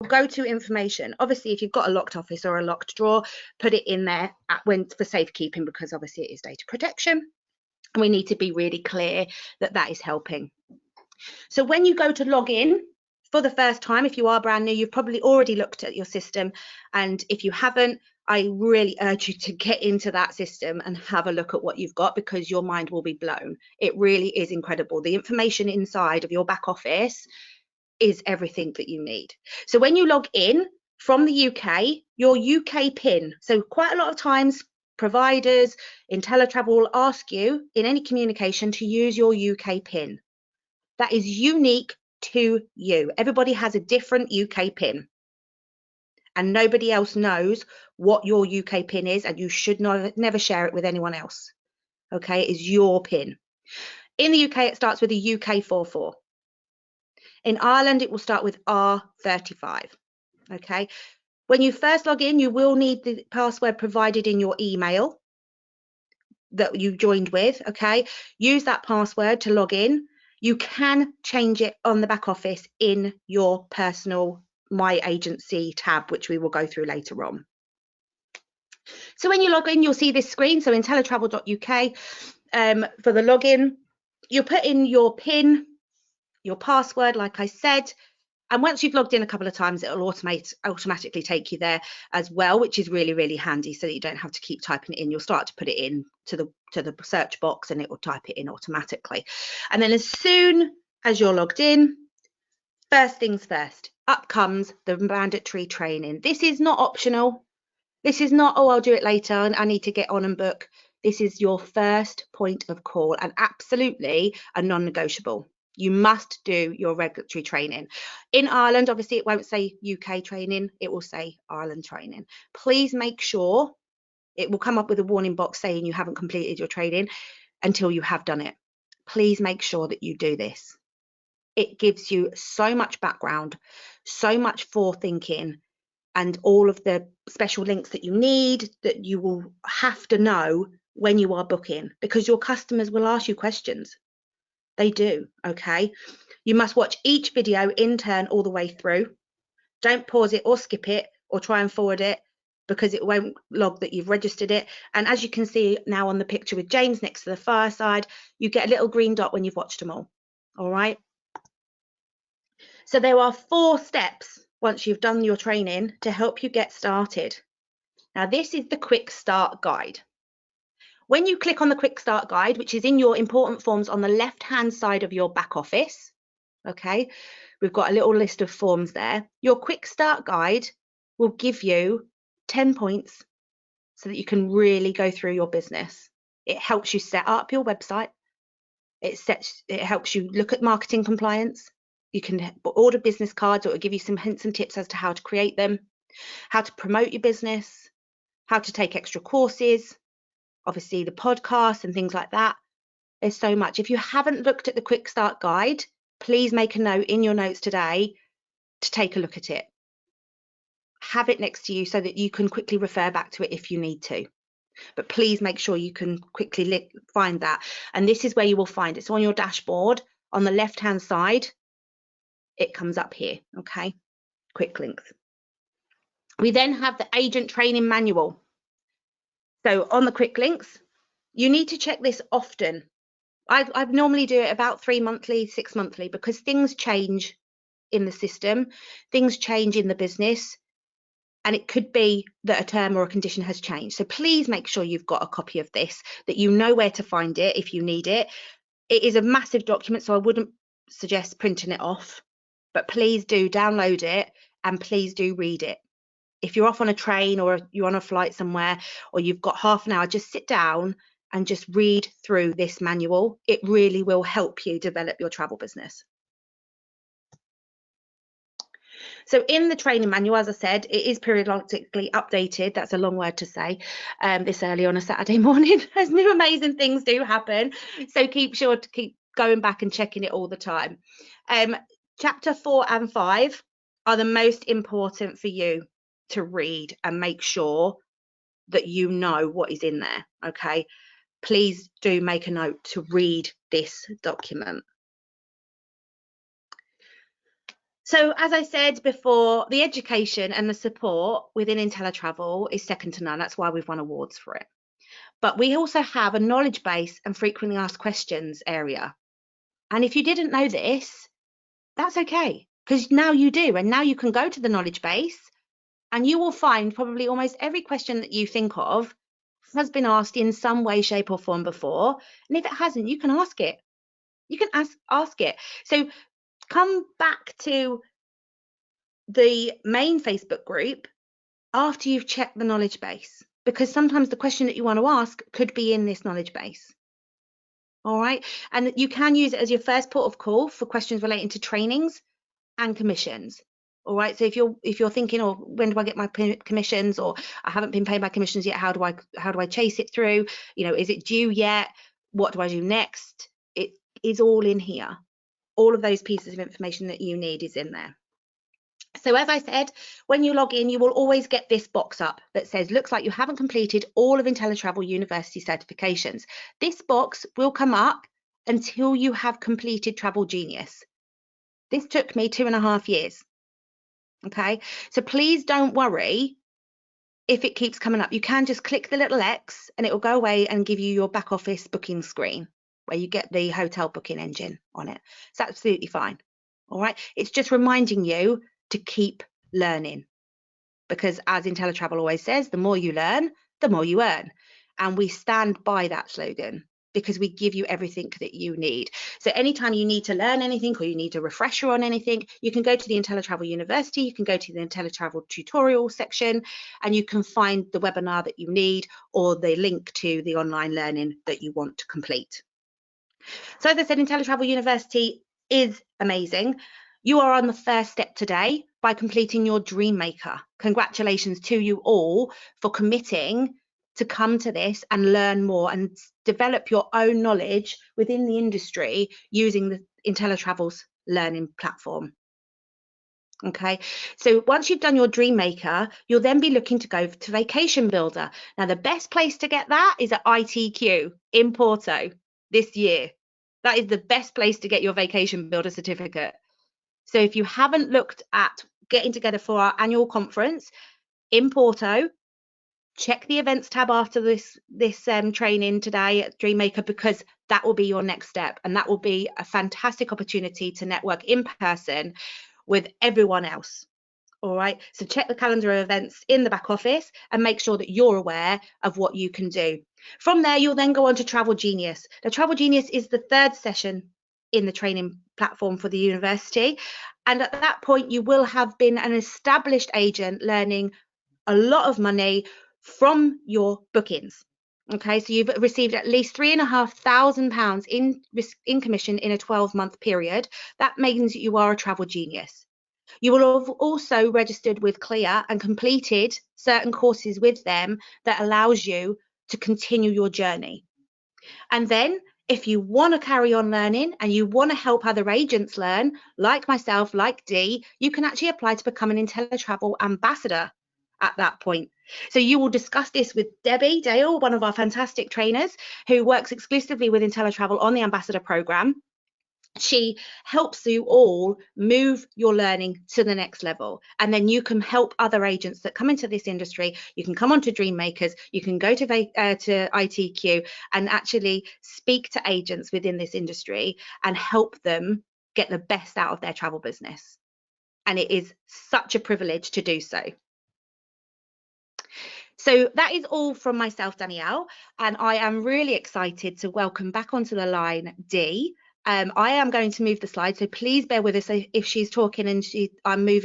go-to information. Obviously, if you've got a locked office or a locked drawer, put it in there for safekeeping, because obviously it is data protection. And we need to be really clear that that is helping. So when you go to log in for the first time, if you are brand new, you've probably already looked at your system. And if you haven't, I really urge you to get into that system and have a look at what you've got, because your mind will be blown. It really is incredible. The information inside of your back office is everything that you need. So when you log in from the UK, your UK PIN, so quite a lot of times providers in teletravel will ask you in any communication to use your UK PIN. That is unique to you. Everybody has a different UK PIN, and nobody else knows what your UK PIN is, and you should never share it with anyone else. Okay, it is your PIN. In the UK, it starts with a UK 44. In Ireland, it will start with R35. Okay, when you first log in, you will need the password provided in your email that you joined with. Okay, use that password to log in. You can change it on the back office in your personal My Agency tab, which we will go through later on. So when you log in, you'll see this screen. So in teletravel.uk, for the login, you put in your PIN, your password, like I said, and once you've logged in a couple of times, it'll automatically take you there as well, which is really, really handy, so that you don't have to keep typing it in. You'll start to put it in to the search box, and it will type it in automatically. And then as soon as you're logged in, first things first, up comes the mandatory training. This is not optional. This is not, oh, I'll do it later and I need to get on and book. This is your first point of call, and absolutely a non-negotiable. You must do your regulatory training. In Ireland, obviously, it won't say UK training, it will say Ireland training. Please make sure, it will come up with a warning box saying you haven't completed your training until you have done it. Please make sure that you do this. It gives you so much background, so much forethinking, and all of the special links that you need, that you will have to know when you are booking, because your customers will ask you questions. They do, okay? You must watch each video in turn all the way through. Don't pause it or skip it or try and forward it, because it won't log that you've registered it. And as you can see now on the picture with James next to the fireside, you get a little green dot when you've watched them all right? So there are 4 steps once you've done your training to help you get started. Now, this is the quick start guide. When you click on the quick start guide, which is in your important forms on the left-hand side of your back office, okay, we've got a little list of forms there. Your quick start guide will give you 10 points so that you can really go through your business. It helps you set up your website. It helps you look at marketing compliance. You can order business cards, or it will give you some hints and tips as to how to create them, how to promote your business, how to take extra courses, obviously the podcast and things like that. There's so much. If you haven't looked at the quick start guide, please make a note in your notes today to take a look at it. Have it next to you so that you can quickly refer back to it if you need to. But please make sure you can quickly find that. And this is where you will find it. So on your dashboard, on the left-hand side, it comes up here, okay? Quick links. We then have the agent training manual. So on the quick links, you need to check this often. I normally do it about 3 monthly, 6 monthly, because things change in the system, things change in the business, and it could be that a term or a condition has changed. So please make sure you've got a copy of this, that you know where to find it if you need it. It is a massive document, so I wouldn't suggest printing it off, but please do download it and please do read it. If you're off on a train or you're on a flight somewhere, or you've got half an hour, just sit down and just read through this manual. It really will help you develop your travel business. So in the training manual, as I said, it is periodically updated. That's a long word to say this early on a Saturday morning, as new amazing things do happen. So keep sure to keep going back and checking it all the time. Chapter 4 and 5 are the most important for you to read and make sure that you know what is in there, okay? Please do make a note to read this document. So as I said before, the education and the support within IntelliTravel is second to none. That's why we've won awards for it. But we also have a knowledge base and frequently asked questions area. And if you didn't know this, that's okay, because now you do. And now you can go to the knowledge base and you will find probably almost every question that you think of has been asked in some way, shape or form before. And if it hasn't, you can ask it. You can ask it. So come back to the main Facebook group after you've checked the knowledge base, because sometimes the question that you want to ask could be in this knowledge base. All right. And you can use it as your first port of call for questions relating to trainings and commissions. All right. So if you're thinking, oh, when do I get my commissions, or I haven't been paid my commissions yet, how do I chase it through? You know, is it due yet? What do I do next? It is all in here. All of those pieces of information that you need is in there. So as I said, when you log in, you will always get this box up that says, looks like you haven't completed all of IntelliTravel University certifications. This box will come up until you have completed Travel Genius. This took me 2.5 years. Okay, so please don't worry if it keeps coming up. You can just click the little X and it will go away and give you your back office booking screen where you get the hotel booking engine on it. It's absolutely fine. All right, it's just reminding you to keep learning, because as IntelliTravel always says, the more you learn, the more you earn. And we stand by that slogan because we give you everything that you need. So anytime you need to learn anything or you need a refresher on anything, you can go to the IntelliTravel University, you can go to the IntelliTravel tutorial section, and you can find the webinar that you need or the link to the online learning that you want to complete. So as I said, IntelliTravel University is amazing. You are on the first step today by completing your Dream Maker. Congratulations to you all for committing to come to this and learn more and develop your own knowledge within the industry using the IntelliTravel's learning platform. Okay, so once you've done your Dream Maker, you'll then be looking to go to Vacation Builder. Now, the best place to get that is at ITQ in Porto this year. That is the best place to get your Vacation Builder certificate. So if you haven't looked at getting together for our annual conference in Porto, check the events tab after this training today at Dream Maker, because that will be your next step, and that will be a fantastic opportunity to network in person with everyone else. All right, so check the calendar of events in the back office and make sure that you're aware of what you can do. From there, you'll then go on to Travel Genius. Now, Travel Genius is the third session in the training platform for the university. And at that point, you will have been an established agent learning a lot of money from your bookings. Okay, so you've received at least £3,500 in commission in a 12-month period. That means you are a travel genius. You will have also registered with Clear and completed certain courses with them that allows you to continue your journey. And then if you want to carry on learning and you want to help other agents learn, like myself, like Dee, you can actually apply to become an IntelliTravel ambassador at that point. So you will discuss this with Debbie Dale, one of our fantastic trainers who works exclusively with IntelliTravel on the ambassador program. She helps you all move your learning to the next level, and then you can help other agents that come into this industry. You can come on to Dream Makers, you can go to ITQ and actually speak to agents within this industry and help them get the best out of their travel business. And it is such a privilege to do so. So that is all from myself, Danielle, and I am really excited to welcome back onto the line Dee. I am going to move the slide, so please bear with us if she's talking and I'm moving